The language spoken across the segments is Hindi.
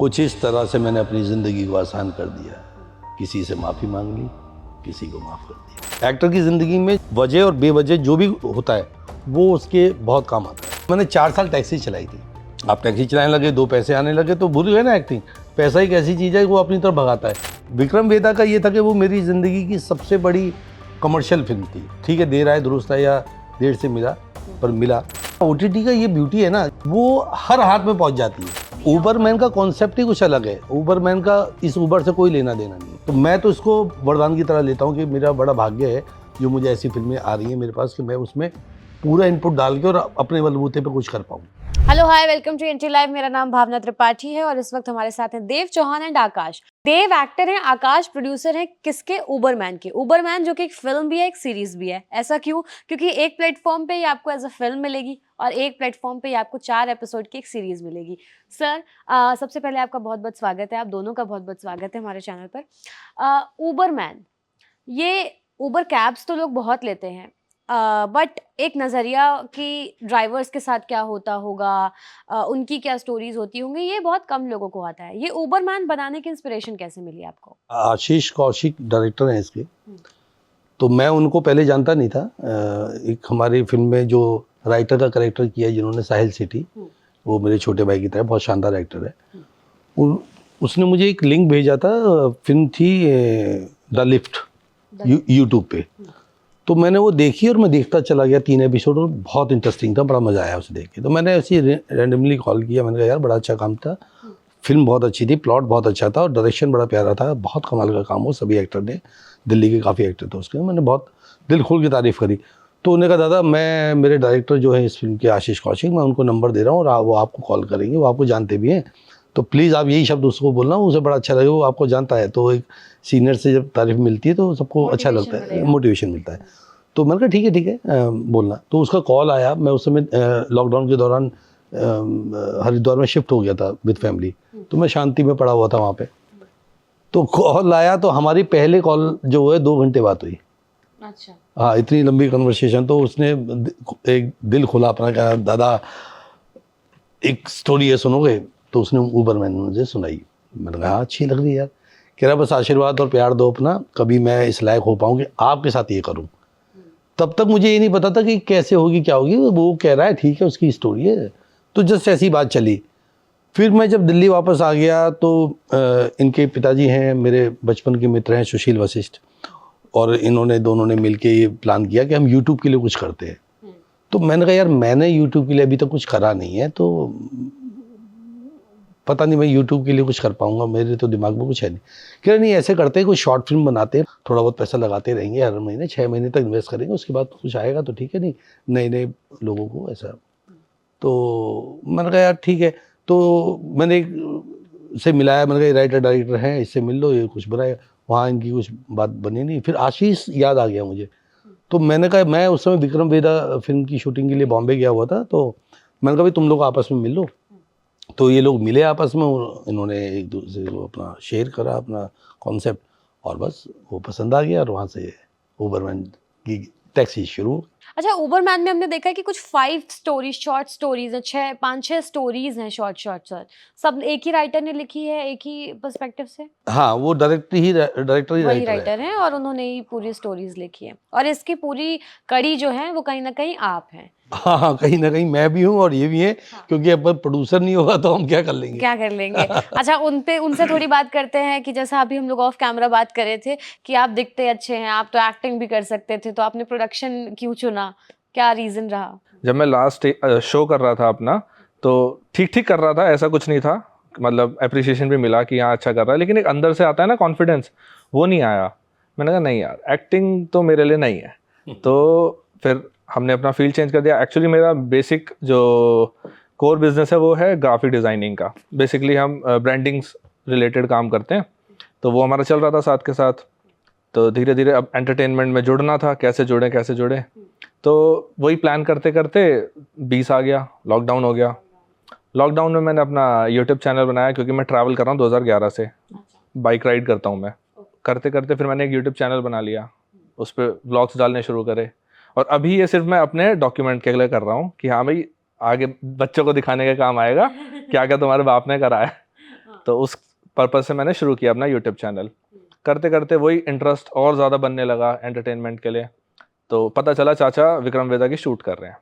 कुछ इस तरह से मैंने अपनी ज़िंदगी को आसान कर दिया। किसी से माफ़ी मांग ली, किसी को माफ़ कर दिया। एक्टर की ज़िंदगी में वजह और बेवजह जो भी होता है वो उसके बहुत काम आता है। मैंने 4 साल टैक्सी चलाई थी। आप टैक्सी चलाने लगे, 2 पैसे आने लगे तो भूल गए ना एक्टिंग। पैसा एक ऐसी चीज़ है वो अपनी तरफ भगाता है। विक्रम वेदा का ये था कि वो मेरी ज़िंदगी की सबसे बड़ी कमर्शियल फिल्म थी। ठीक है, देर आए दुरुस्त आए या देर से मिला पर मिला। OTT का ये ब्यूटी है ना, वो हर हाथ में पहुंच जाती है। ऊबरमैन का कॉन्सेप्ट ही कुछ अलग है। ऊबरमैन का इस ऊबर से कोई लेना देना नहीं है। तो मैं तो इसको वरदान की तरह लेता हूँ कि मेरा बड़ा भाग्य है जो मुझे ऐसी फिल्में आ रही हैं मेरे पास कि मैं उसमें पूरा इनपुट डाल के और अपने बलबूते पे कुछ कर पाऊँ। Hello hi, welcome to NT live. मेरा नाम भावना त्रिपाठी है और इस वक्त हमारे साथ हैं देव चौहान एंड आकाश। देव एक्टर हैं, आकाश प्रोड्यूसर हैं किसके? ऊबरमैन के। ऊबरमैन जो कि एक फिल्म भी है, एक सीरीज भी है। ऐसा क्यों? क्योंकि एक प्लेटफॉर्म पे ही आपको एज अ फिल्म मिलेगी और एक प्लेटफॉर्म पे ही आपको 4 एपिसोड की एक सीरीज मिलेगी। सर, सबसे पहले आपका बहुत बहुत स्वागत है। आप दोनों का बहुत बहुत स्वागत है हमारे चैनल पर। ऊबरमैन, ये ऊबर कैब्स तो लोग बहुत लेते हैं, बट एक नज़रिया कि ड्राइवर्स के साथ क्या होता होगा, उनकी क्या स्टोरीज होती होंगी, ये बहुत कम लोगों को आता है। ये ऊबरमैन बनाने की इंस्पिरेशन कैसे मिली आपको? आशीष कौशिक डायरेक्टर हैं इसके। तो मैं उनको पहले जानता नहीं था। एक हमारी फिल्म में जो राइटर का कैरेक्टर किया है जिन्होंने, साहिल सिटी, वो मेरे छोटे भाई की तरह बहुत शानदार एक्टर है। उसने मुझे एक लिंक भेजा था। फिल्म थी द लिफ्ट, यूट्यूब पे। तो मैंने वो देखी और मैं देखता चला गया 3 एपिसोड और बहुत इंटरेस्टिंग था, बड़ा मज़ा आया उसे देख के। तो मैंने ऐसे रैंडमली कॉल किया। मैंने कहा यार बड़ा अच्छा काम था, फिल्म बहुत अच्छी थी, प्लॉट बहुत अच्छा था और डायरेक्शन बड़ा प्यारा था, बहुत कमाल का काम हो। सभी एक्टर ने, दिल्ली के काफ़ी एक्टर थे उसके, मैंने बहुत दिल खोल के तारीफ़ करी। तो उन्होंने कहा दादा मैं, मेरे डायरेक्टर जो है इस फिल्म के आशीष कौशिक, मैं उनको नंबर दे रहा हूँ और वो आपको कॉल करेंगे, वो आपको जानते भी हैं, तो प्लीज़ आप यही शब्द उसको बोलना, उसे बड़ा अच्छा लगेगा, वो आपको जानता है। तो एक सीनियर से जब तारीफ़ मिलती है तो सबको अच्छा लगता है, मोटिवेशन मिलता है। तो मैंने कहा ठीक है बोलना। तो उसका कॉल आया। मैं उस समय लॉकडाउन के दौरान हरिद्वार में शिफ्ट हो गया था विद फैमिली, तो मैं शांति में पड़ा हुआ था वहाँ पे। तो कॉल आया तो हमारी पहले कॉल जो है 2 घंटे बात हुई। अच्छा। हाँ, इतनी लंबी कन्वर्सेशन। तो उसने एक दिल खोला अपना, कहा दादा एक स्टोरी है सुनोगे? तो उसने ऊबरमैन मुझे सुनाई। मैंने कहा हाँ, अच्छी लग रही है यार। कह रहा बस आशीर्वाद और प्यार दो अपना, कभी मैं इस लायक हो पाऊँ कि आपके साथ ये करूँ। तब तक मुझे ये नहीं पता था कि कैसे होगी क्या होगी। वो कह रहा है ठीक है, उसकी स्टोरी है। तो जस्ट ऐसी बात चली। फिर मैं जब दिल्ली वापस आ गया तो इनके पिताजी हैं, मेरे बचपन के मित्र हैं, सुशील वशिष्ठ, और इन्होंने दोनों ने मिलके ये प्लान किया कि हम यूट्यूब के लिए कुछ करते हैं। तो मैंने कहा यार मैंने यूट्यूब के लिए अभी तक कुछ करा नहीं है, तो पता नहीं मैं यूट्यूब के लिए कुछ कर पाऊंगा, मेरे तो दिमाग में कुछ है नहीं। कह रहे नहीं, ऐसे करते हैं कोई शॉर्ट फिल्म बनाते हैं, थोड़ा बहुत पैसा लगाते रहेंगे, हर महीने 6 महीने तक इन्वेस्ट करेंगे, उसके बाद कुछ आएगा तो ठीक है, नहीं नए नए लोगों को ऐसा। तो मैंने कहा यार ठीक है। तो मैंने एक से मिलाया, मैंने कहा राइटर डायरेक्टर हैं, इससे मिल लो, ये कुछ बनाए। वहाँ इनकी कुछ बात बनी नहीं। फिर आशीष याद आ गया मुझे। तो मैंने कहा, मैं उस समय विक्रम वेदा फिल्म की शूटिंग के लिए बॉम्बे गया हुआ था, तो मैंने कहा भाई तुम लोग आपस में मिल लो। तो ये लोग मिले आपस में, इन्होंने एक दूसरे को अपना शेयर करा अपना कॉन्सेप्ट, और बस वो पसंद आ गया और वहाँ से ऊबरमैन की टैक्सी शुरू। अच्छा, ऊबरमैन में हमने देखा है कि कुछ 5 स्टोरीज, शॉर्ट स्टोरीज हैं, 5-6 स्टोरीज हैं शॉर्ट शॉर्ट सर। सब एक ही राइटर ने लिखी है, एक ही पर्सपेक्टिव से? हाँ, वो डायरेक्टर ही राइटर वही है। राइटर हैं और उन्होंने ही पूरी स्टोरीज लिखी है और इसकी पूरी कड़ी जो है वो कहीं ना कहीं आप हैं। हाँ हाँ, कहीं ना कहीं मैं भी हूँ और ये भी है। हाँ। क्योंकि अब प्रोड्यूसर नहीं होगा तो हम क्या कर लेंगे? क्या कर लेंगे? अच्छा, उनसे थोड़ी बात करते हैं कि जैसा अभी हम लोग ऑफ कैमरा बात कर रहे थे कि आप दिखते अच्छे हैं, आप तो एक्टिंग भी कर सकते थे, तो आपने प्रोडक्शन क्यों चुना? क्या रीजन रहा? जब मैं लास्ट शो कर रहा था अपना, तो ठीक ठीक कर रहा था, ऐसा कुछ नहीं था, मतलब अप्रिसिएशन भी मिला कि हाँ अच्छा कर रहा है, लेकिन एक अंदर से आता है ना कॉन्फिडेंस, वो नहीं आया। मैंने कहा नहीं यार, एक्टिंग तो मेरे लिए नहीं है। तो फिर हमने अपना फील्ड चेंज कर दिया। एक्चुअली मेरा बेसिक जो कोर बिजनेस है वो है ग्राफिक डिज़ाइनिंग का। बेसिकली हम ब्रांडिंग्स रिलेटेड काम करते हैं, तो वो हमारा चल रहा था साथ के साथ। तो धीरे धीरे अब एंटरटेनमेंट में जुड़ना था, कैसे जुड़े। तो वही प्लान करते करते 20 आ गया, लॉकडाउन हो गया। लॉकडाउन में मैंने अपना यूट्यूब चैनल बनाया, क्योंकि मैं ट्रैवल कर रहा हूँ 2011 से, बाइक राइड करता हूँ मैं। करते करते फिर मैंने एक यूट्यूब चैनल बना लिया, उस पर व्लॉग्स डालने शुरू करे। और अभी ये सिर्फ मैं अपने डॉक्यूमेंट के लिए कर रहा हूँ कि हाँ भाई आगे बच्चों को दिखाने का काम आएगा क्या क्या तुम्हारे बाप ने करा है। तो उस पर्पज़ से मैंने शुरू किया अपना यूट्यूब चैनल। करते करते वही इंटरेस्ट और ज़्यादा बनने लगा एंटरटेनमेंट के लिए। तो पता चला चाचा विक्रम वेदा की शूट कर रहे हैं,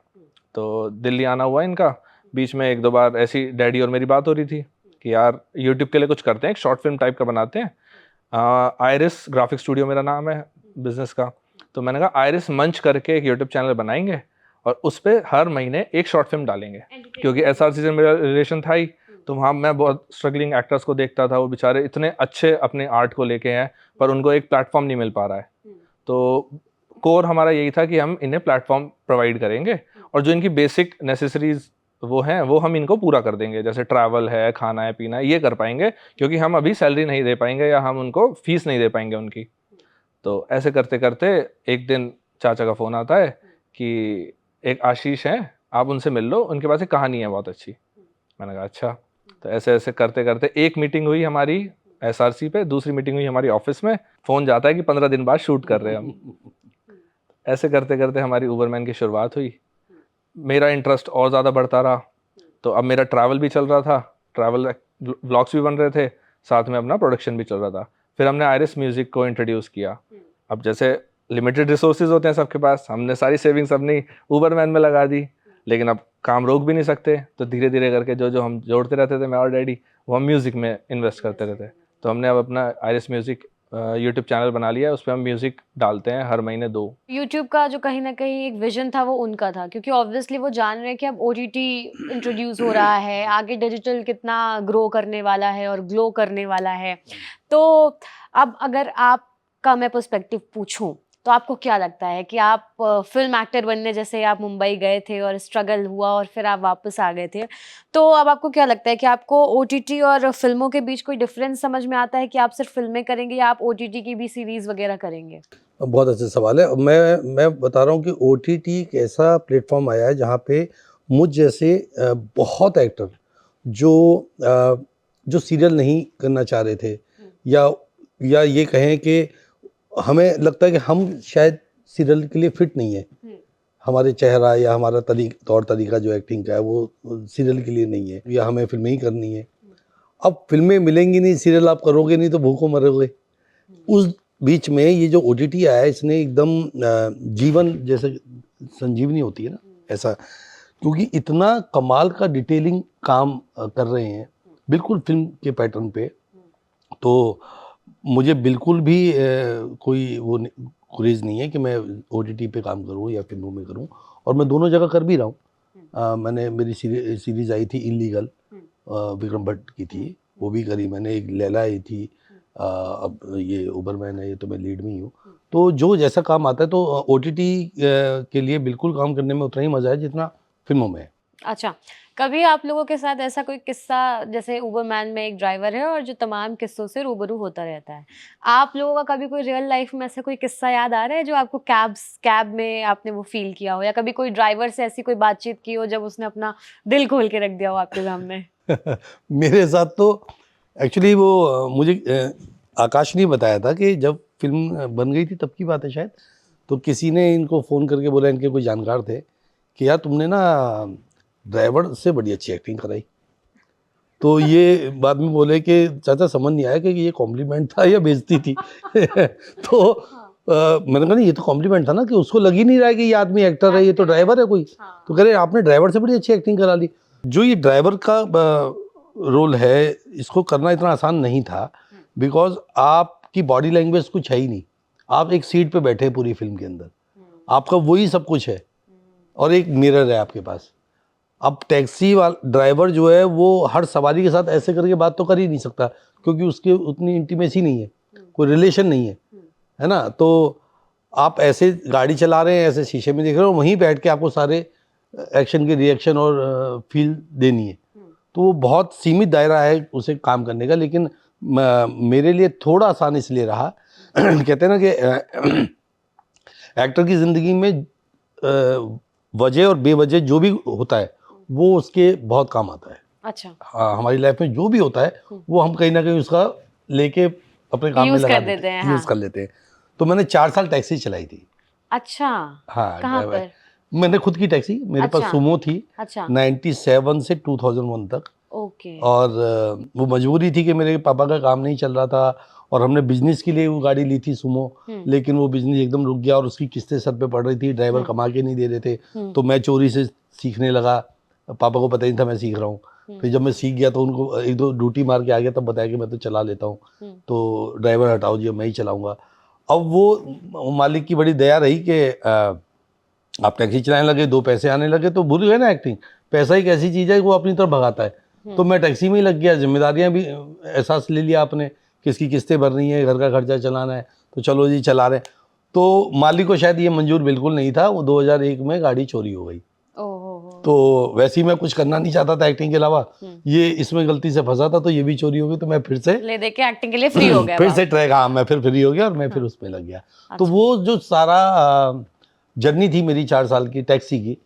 तो दिल्ली आना हुआ इनका। बीच में 1-2 बार ऐसी डैडी और मेरी बात हो रही थी कि यार यूट्यूब के लिए कुछ करते हैं, एक शॉर्ट फिल्म टाइप का बनाते हैं। आयरिस ग्राफिक स्टूडियो मेरा नाम है बिज़नेस का। तो मैंने कहा आयरिस मंच करके एक यूट्यूब चैनल बनाएंगे और उस पे हर महीने एक शॉर्ट फिल्म डालेंगे, क्योंकि एसआरसी से मेरा रिलेशन था ही। तो वहाँ मैं बहुत स्ट्रगलिंग एक्टर्स को देखता था, वो बेचारे इतने अच्छे अपने आर्ट को लेके हैं पर उनको एक प्लेटफॉर्म नहीं मिल पा रहा है। तो कोर हमारा यही था कि हम इन्हें प्लेटफॉर्म प्रोवाइड करेंगे और जो इनकी बेसिक नेसेसरीज वो हैं वो हम इनको पूरा कर देंगे, जैसे ट्रैवल है, खाना है, पीना है, ये कर पाएंगे, क्योंकि हम अभी सैलरी नहीं दे पाएंगे या हम उनको फीस नहीं दे पाएंगे उनकी। तो ऐसे करते करते एक दिन चाचा का फ़ोन आता है कि एक आशीष हैं, आप उनसे मिल लो, उनके पास एक कहानी है बहुत अच्छी। मैंने कहा अच्छा। तो ऐसे ऐसे करते करते एक मीटिंग हुई हमारी एसआरसी पे, दूसरी मीटिंग हुई हमारी ऑफिस में, फ़ोन जाता है कि 15 दिन बाद शूट कर रहे हैं हम। ऐसे करते करते हमारी उबरमैन की शुरुआत हुई। मेरा इंटरेस्ट और ज़्यादा बढ़ता रहा, तो अब मेरा ट्रैवल भी चल रहा था, ट्रैवल व्लॉग्स भी बन रहे थे, साथ में अपना प्रोडक्शन भी चल रहा था। फिर हमने आयरिस म्यूज़िक को इंट्रोड्यूस किया। अब जैसे लिमिटेड रिसोर्सेज होते हैं सबके पास, हमने सारी सेविंग्स अपनी उबरमैन में लगा दी, लेकिन अब काम रोक भी नहीं सकते। तो धीरे धीरे करके जो जो हम जोड़ते रहते थे, मैं और डैडी, वो हम म्यूज़िक में इन्वेस्ट करते रहते। तो हमने अब अपना आयरिस म्यूज़िक यूट्यूब चैनल बना लिया है, उस पे हम म्यूज़िक डालते हैं हर महीने 2। यूट्यूब का जो कहीं न कहीं एक विज़न था वो उनका था, क्योंकि ऑब्वियसली वो जान रहे हैं कि अब ओटीटी इंट्रोड्यूस हो रहा है, आगे डिजिटल कितना ग्रो करने वाला है और ग्लो करने वाला है। तो अब अगर आपका मैं पर्सपेक्टिव पूछूँ, तो आपको क्या लगता है कि आप फ़िल्म एक्टर बनने, जैसे आप मुंबई गए थे और स्ट्रगल हुआ और फिर आप वापस आ गए थे, तो अब आपको क्या लगता है कि आपको ओटीटी और फ़िल्मों के बीच कोई डिफ़रेंस समझ में आता है कि आप सिर्फ़ फ़िल्में करेंगे या आप ओटीटी की भी सीरीज़ वग़ैरह करेंगे? बहुत अच्छा सवाल है। मैं बता रहा हूँ कि ओटीटी एक ऐसा प्लेटफॉर्म आया है जहाँ पे मुझ जैसे बहुत एक्टर जो सीरियल नहीं करना चाह रहे थे, या ये कहें कि हमें लगता है कि हम शायद सीरियल के लिए फिट नहीं है, हमारे चेहरा या हमारा तौर तरीका जो एक्टिंग का है वो सीरियल के लिए नहीं है, या हमें फिल्में ही करनी है। अब फिल्में मिलेंगी नहीं, सीरियल आप करोगे नहीं तो भूखों मरोगे। उस बीच में ये जो ओटीटी आया है, इसने एकदम जीवन जैसे संजीवनी होती है ना, ऐसा, क्योंकि इतना कमाल का डिटेलिंग काम कर रहे हैं बिल्कुल फिल्म के पैटर्न पे। तो मुझे बिल्कुल भी कोई वो गुरेज नहीं है कि मैं ओटीटी पे काम करूँ या फिल्मों में करूँ, और मैं दोनों जगह कर भी रहा हूँ। मैंने मेरी सीरीज़ आई थी इल्लीगल, विक्रम भट्ट की थी, वो भी करी मैंने। एक लैला आई थी, अब ये उबरमैन है, ये तो मैं लीड में ही हूँ। तो जो जैसा काम आता है, तो ओटीटी के लिए बिल्कुल काम करने में उतना ही मज़ा है जितना फिल्मों में है। अच्छा, कभी आप लोगों के साथ ऐसा कोई किस्सा, जैसे उबरमैन में एक ड्राइवर है और जो तमाम किस्सों से रूबरू होता रहता है, आप लोगों का कभी कोई रियल लाइफ में ऐसा कोई किस्सा याद आ रहा है जो आपको कैब में आपने वो फील किया हो, या कभी कोई ड्राइवर से ऐसी कोई बातचीत की हो जब उसने अपना दिल खोल के रख दिया हो आपके सामने? मेरे साथ तो एक्चुअली वो मुझे आकाश ने बताया था कि जब फिल्म बन गई थी तब की बात है शायद, तो किसी ने इनको फ़ोन करके बोला, इनके कोई जानकार थे, कि यार तुमने ना ड्राइवर से बड़ी अच्छी एक्टिंग कराई। तो ये बाद में बोले कि चाचा समझ नहीं आया कि ये कॉम्प्लीमेंट था या बेइज्जती थी। तो मैंने कहा नहीं, ये तो कॉम्प्लीमेंट था ना, कि उसको लग ही नहीं रहा है कि ये आदमी एक्टर है, ये तो ड्राइवर है कोई। तो कह रहे आपने ड्राइवर से बड़ी अच्छी एक्टिंग करा ली। जो ये ड्राइवर का रोल है, इसको करना इतना आसान नहीं था, बिकॉज आपकी बॉडी लैंग्वेज कुछ है ही नहीं। आप एक सीट पे बैठे पूरी फिल्म के अंदर, आपका वही सब कुछ है और एक मिरर है आपके पास। अब टैक्सी वाला ड्राइवर जो है वो हर सवारी के साथ ऐसे करके बात तो कर ही नहीं सकता, क्योंकि उसके उतनी इंटीमेसी नहीं है, कोई रिलेशन नहीं है ना। तो आप ऐसे गाड़ी चला रहे हैं, ऐसे शीशे में देख रहे हो, वहीं बैठ के आपको सारे एक्शन के रिएक्शन और फील देनी है। तो वो बहुत सीमित दायरा है उसे काम करने का, लेकिन मेरे लिए थोड़ा आसान इसलिए रहा कहते हैं ना कि एक्टर की ज़िंदगी में वजह और बेवजह जो भी होता है वो उसके बहुत काम आता है। अच्छा, हाँ, हमारी लाइफ में जो भी होता है वो हम कहीं ना कहीं उसका लेके अपने काम में यूज लगा कर देते हैं। यूज़ कर लेते हैं। तो मैंने 4 साल टैक्सी चलाई थी। अच्छा, हाँ, कहाँ पर? मैंने खुद की टैक्सी, मेरे पास अच्छा। सुमो थी अच्छा, 97 से 2001 तक। ओके। और वो मजबूरी थी कि मेरे पापा का काम नहीं चल रहा था और हमने बिजनेस के लिए वो गाड़ी ली थी सुमो, लेकिन वो बिजनेस एकदम रुक गया और उसकी किस्तें सर पे पड़ रही थी, ड्राइवर कमा के नहीं दे रहे थे, तो मैं चोरी से सीखने लगा, पापा को पता नहीं था मैं सीख रहा हूँ। फिर जब मैं सीख गया तो उनको एक दो ड्यूटी मार के आ गया, तब बताया कि मैं तो चला लेता हूँ, तो ड्राइवर हटाओ जी, मैं ही चलाऊँगा। अब वो मालिक की बड़ी दया रही कि आप टैक्सी चलाने लगे, 2 पैसे आने लगे, तो बुरी है ना एक्टिंग, पैसा एक ऐसी चीज़ है कि वो अपनी तरफ भगाता है। तो मैं टैक्सी में ही लग गया, जिम्मेदारियां भी एहसास ले लिया आपने, किसकी किस्तें भरनी है, घर का खर्चा चलाना है, तो चलो जी चला रहे हैं। तो मालिक को शायद ये मंजूर बिल्कुल नहीं था, वो 2001 में गाड़ी चोरी हो गई। ओहो। तो वैसे ही मैं कुछ करना नहीं चाहता था एक्टिंग के अलावा, ये इसमें गलती से फंसा था, तो ये भी चोरी हो गई, तो मैं फिर से ले दे के एक्टिंग के लिए फ्री हो गया फिर आप। से ट्रैक, हाँ मैं फिर फ्री हो गया और मैं फिर उसमें लग गया। तो वो जो सारा जर्नी थी मेरी 4 साल की टैक्सी की,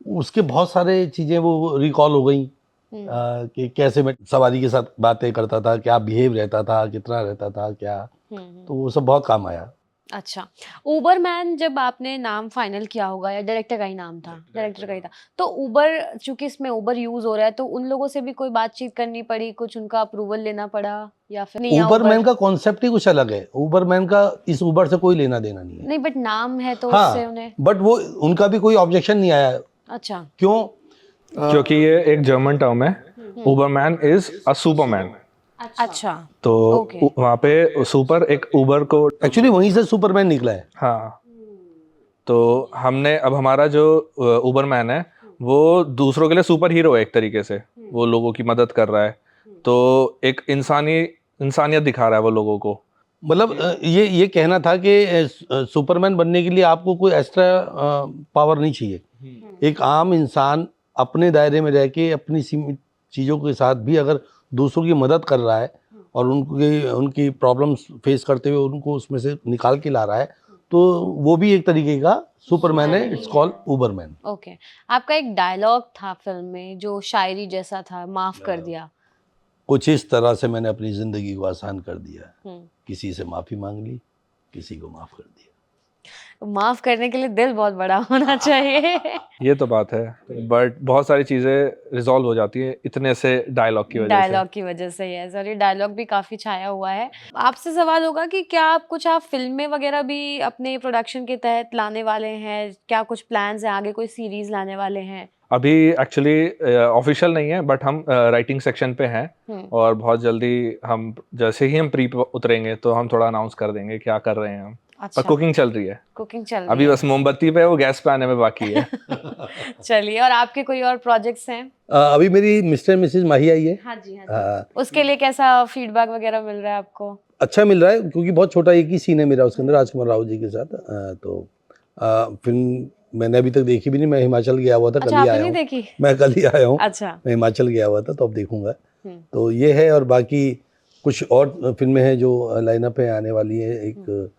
उसके बहुत सारे चीज़ें वो रिकॉल हो गई कि कैसे मैं सवारी के साथ बातें करता था, क्या बिहेव रहता था, कितना रहता था क्या, तो वो सब बहुत काम आया। अच्छा, उबरमैन जब आपने नाम फाइनल किया होगा, या डायरेक्टर का ही नाम था? डायरेक्टर का ही था। तो उबर, चूंकि इसमें उबर यूज हो रहा है, तो उन लोगों से भी कोई बातचीत करनी पड़ी, कुछ उनका अप्रूवल लेना पड़ा, या फिर नहीं? उबरमैन का कॉन्सेप्ट ही कुछ अलग है, उबरमैन का इस उबर से कोई लेना देना नहीं है। नहीं, बट नाम है तो उससे हाँ, उन्हें। बट वो उनका भी कोई ऑब्जेक्शन नहीं आया। अच्छा। क्यों? क्योंकि ये एक जर्मन टर्म है, उबरमैन इज अ सुपरमैन। अच्छा। तो Okay. वहाँ पे सुपर एक उबर को, एक्चुअली वहीं से सुपरमैन निकला है। हाँ, तो हमने अब हमारा जो उबरमैन है वो दूसरों के लिए सुपर हीरो है एक तरीके से, वो लोगों की मदद कर रहा है, तो एक इंसानियत दिखा रहा है वो लोगों को। मतलब ये कहना था कि सुपरमैन बनने के लिए आपको कोई एक्स्ट्रा पावर नहीं चाहिए। एक आम इंसान अपने दायरे में रह के अपनी सीमित चीज़ों के साथ भी अगर दूसरों की मदद कर रहा है और उनकी प्रॉब्लम्स फेस करते हुए उनको उसमें से निकाल के ला रहा है, तो वो भी एक तरीके का सुपरमैन है। It's called Uberman. ओके। आपका एक डायलॉग था फिल्म में जो शायरी जैसा था, माफ कर दिया। कुछ इस तरह से मैंने अपनी ज़िंदगी को आसान कर दिया, हम्म। किसी से माफ़ी मांग ली, किसी को माफ़ कर दिया। माफ करने के लिए दिल बहुत बड़ा होना चाहिए। ये तो बात है, बट बहुत सारी चीजें रिजॉल्व हो जाती है इतने से डायलॉग की वजह से। डायलॉग की वजह से ही है सर, ये डायलॉग भी काफी छाया हुआ है। आपसे सवाल होगा कि क्या आप फिल्में वगैरह भी अपने प्रोडक्शन के तहत लाने वाले हैं? क्या कुछ प्लान्स हैं आगे, कोई सीरीज लाने वाले हैं? अभी एक्चुअली ऑफिशियल नहीं है, बट हम राइटिंग सेक्शन पे हैं और बहुत जल्दी हम, जैसे ही हम प्री उतरेंगे तो हम थोड़ा अनाउंस कर देंगे क्या कर रहे हैं हम। अच्छा। पर कुकिंग चल रही है, कुकिंग चल रही अभी है। बस मोमबत्ती पे, वो गैस पे आने में बाकी है। चलिए, और आपके कोई और प्रोजेक्ट्स हैं? अभी मेरी मिस्टर मिसेज माही आई है। हाँ जी, हाँ जी। उसके लिए कैसा फीडबैक वगैरह मिल रहा है आपको? अच्छा मिल रहा है, क्योंकि बहुत छोटा एक ही सीन है मेरा उसके अंदर, राजकुमार राव जी के साथ। तो फिल्म मैंने अभी तक देखी भी नहीं, मैं हिमाचल गया हुआ था, अच्छा, कल ही आपने आया नहीं हूँ। देखी? मैं कल ही आया हूँ, अच्छा। मैं हिमाचल गया हुआ था, तो अब देखूंगा। तो ये है, और बाकी कुछ और फिल्में हैं जो लाइनअप है, आने वाली है। एक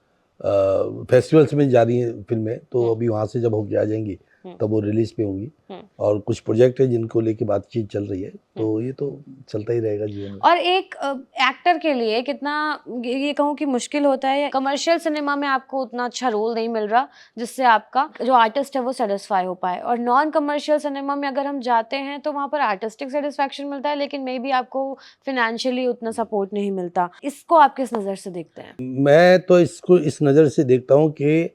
फेस्टिवल्स में जा रही हैं फिल्में, तो अभी वहाँ से जब होके आ जाएंगी तब वो रिलीज पे होंगी। और कुछ प्रोजेक्ट है जिनको लेके बातचीत चल रही है, तो ये तो चलता ही रहेगा जीवन में। और एक एक्टर के लिए कितना, ये कहूँ कि मुश्किल होता है, कमर्शियल सिनेमा में आपको उतना अच्छा रोल नहीं मिल रहा जिससे आपका जो आर्टिस्ट है वो सेटिस्फाई हो पाए, और नॉन कमर्शियल सिनेमा में अगर हम जाते हैं तो वहाँ पर आर्टिस्टिक सेटिस्फैक्शन मिलता है, लेकिन मे बी आपको फाइनेंशियली उतना सपोर्ट नहीं मिलता। इसको आप किस नज़र से देखते हैं? मैं तो इसको इस नज़र से देखता हूँ कि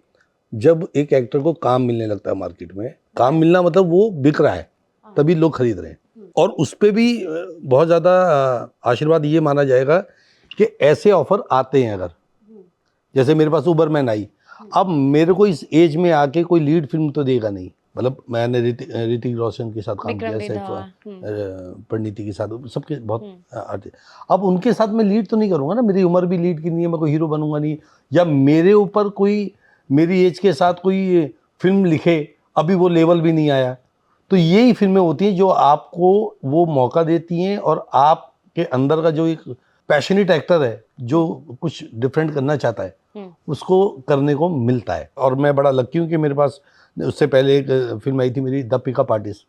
जब एक एक्टर को काम मिलने लगता है मार्केट में, काम मिलना मतलब वो बिक रहा है, तभी लोग खरीद रहे हैं। और उस पे भी बहुत ज़्यादा आशीर्वाद ये माना जाएगा कि ऐसे ऑफर आते हैं। अगर जैसे मेरे पास उबरमैन आई, अब मेरे को इस एज में आके कोई लीड फिल्म तो देगा नहीं। मतलब मैंने ऋतिक रोशन के साथ काम किया, सैफ परिणीति के साथ, सबके बहुत आर्टिस्ट। अब उनके साथ मैं लीड तो नहीं करूँगा ना, मेरी उम्र भी लीड की नहीं है, मैं कोई हीरो बनूंगा नहीं, या मेरे ऊपर कोई मेरी एज के साथ कोई फिल्म लिखे, अभी वो लेवल भी नहीं आया। तो यही फिल्में होती हैं जो आपको वो मौका देती हैं, और आपके अंदर का जो एक पैशनेट एक्टर है जो कुछ डिफरेंट करना चाहता है, उसको करने को मिलता है। और मैं बड़ा लकी हूँ कि मेरे पास उससे पहले एक फिल्म आई थी मेरी, द पिकअप आर्टिस्ट,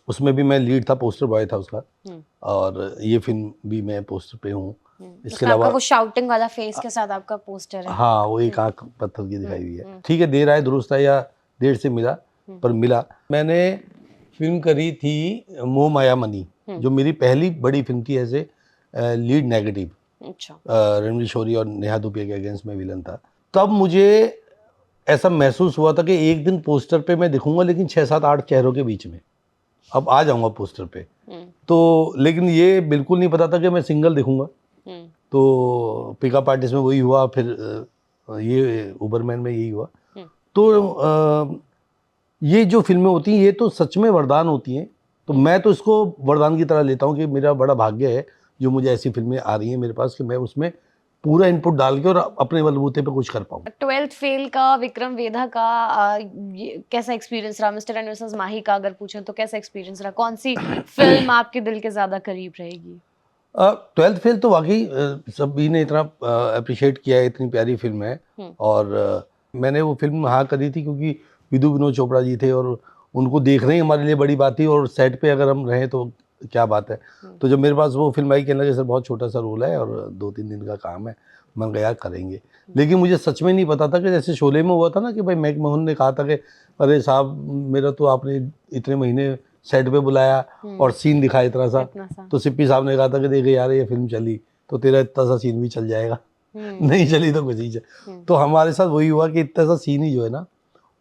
उसमें भी मैं लीड था, पोस्टर बॉय था उसका, और ये फिल्म भी मैं पोस्टर पे हूँ। इसके अलावा वो शाउटिंग वाला फेस के साथ आपका पोस्टर है। हाँ, वो एक आंख पत्थर की दिखाई हुई है। ठीक है, देर आए दुरुस्त है, या देर से मिला पर मिला। मैंने फिल्म करी थी मोह माया मनी, जो मेरी पहली बड़ी फिल्म थी एज ए लीड नेगेटिव, अच्छा। रणवीर शोरी और नेहा धूपिया के अगेंस्ट में विलन था। तब मुझे ऐसा महसूस हुआ था कि एक दिन पोस्टर पे मैं दिखूंगा, लेकिन 6-7-8 चेहरों के बीच में अब आ जाऊंगा पोस्टर पे। तो लेकिन ये बिल्कुल नहीं पता था कि मैं सिंगल दिखूंगा। तो पिकअप आर्टिस्ट में वही हुआ, फिर ये उबरमैन में यही हुआ। तो ये जो फिल्में होती हैं ये तो सच में वरदान होती हैं। तो मैं तो इसको वरदान की तरह लेता हूँ कि मेरा बड़ा भाग्य है जो मुझे ऐसी फिल्में आ रही हैं मेरे पास कि मैं उसमें पूरा इनपुट डाल के और अपने बलबूते पे कुछ कर पाऊँ। 12th फेल का, विक्रम वेधा का ये कैसा एक्सपीरियंस रहा? मिस्टर एंड मिसेस माही का अगर पूछें तो कैसा एक्सपीरियंस रहा? कौन सी फिल्म आपके दिल के ज्यादा करीब रहेगी? 12th फेल तो वाकई सभी ने इतना अप्रिशिएट किया है, इतनी प्यारी फिल्म है। और मैंने वो फिल्म हाँ करी थी क्योंकि विदु विनोद चोपड़ा जी थे और उनको देखना ही हमारे लिए बड़ी बात थी, और सेट पे अगर हम रहें तो क्या बात है। तो जब मेरे पास वो फिल्म आई, कहने लगे सर बहुत छोटा सा रोल है और 2-3 दिन का काम है, मैं गया करेंगे। लेकिन मुझे सच में नहीं पता था कि जैसे शोले में हुआ था ना कि भाई मैक मोहन ने कहा था कि अरे साहब मेरा तो आपने इतने महीने सेट पे बुलाया और सीन दिखाया इतना सा, तो सिप्पी साहब ने कहा था कि देख यार ये फिल्म चली तो तेरा इतना सा सीन भी चल जाएगा, नहीं चली तो कुछ ही चल। तो हमारे साथ वही हुआ कि इतना सा सीन ही जो है ना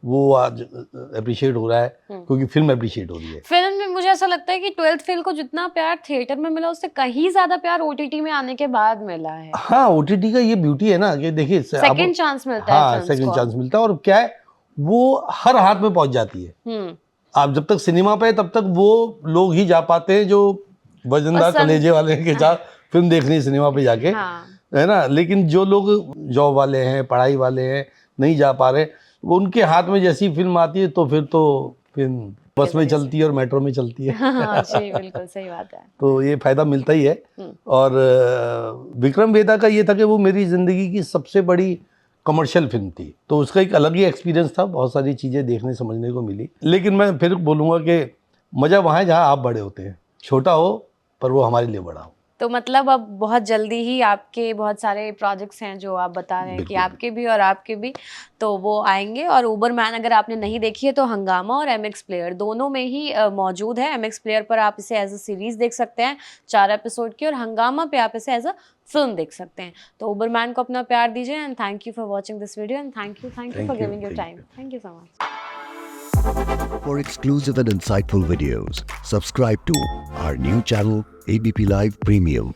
वो आज अप्रिशिएट हो रहा है क्योंकि फिल्म अप्रिशिएट हो रही है। फिल्म में मुझे ऐसा लगता है कि 12th फेल को जितना प्यार थिएटर में मिला उससे कहीं ज्यादा प्यार ओटीटी में आने के बाद मिला है। हाँ, ओटीटी का ये ब्यूटी है ना कि देखिए सेकंड चांस मिलता है। हाँ, सेकंड चांस मिलता है और क्या है वो हर हाथ में पहुंच जाती है। आप जब तक सिनेमा पे तब तक वो लोग ही जा पाते हैं जो वजनदार कलेजे वाले के साथ फिल्म देखनी सिनेमा पे जाके, है ना। लेकिन जो लोग जॉब वाले हैं, पढ़ाई वाले हैं, नहीं जा पा रहे, वो उनके हाथ में जैसी फिल्म आती है तो फिर तो फिल्म बस में चलती है और मेट्रो में चलती है। हाँ, जी बिल्कुल सही बात है। तो ये फायदा मिलता ही है। और विक्रम वेधा का ये था कि वो मेरी जिंदगी की सबसे बड़ी कमर्शियल फिल्म थी, तो उसका एक अलग ही एक्सपीरियंस था, बहुत सारी चीज़ें देखने समझने को मिली। लेकिन मैं फिर बोलूँगा कि मज़ा वहाँ है जहाँ आप बड़े होते हैं, छोटा हो पर वो हमारे लिए बड़ा हो। तो मतलब अब बहुत जल्दी ही आपके बहुत सारे प्रोजेक्ट्स हैं जो आप बता रहे हैं कि आपके भी और आपके भी, तो वो आएंगे। और उबरमैन अगर आपने नहीं देखी है तो हंगामा और MX प्लेयर दोनों में ही मौजूद है। MX प्लेयर पर आप इसे एज अ सीरीज देख सकते हैं 4 एपिसोड की, और हंगामा पे आप इसे एज अ फिल्म देख सकते हैं। तो उबरमैन को अपना प्यार दीजिए and thank you for watching this video and thank you for giving your time. Thank you so much. For exclusive and insightful videos, subscribe to our new channel ABP Live Premium.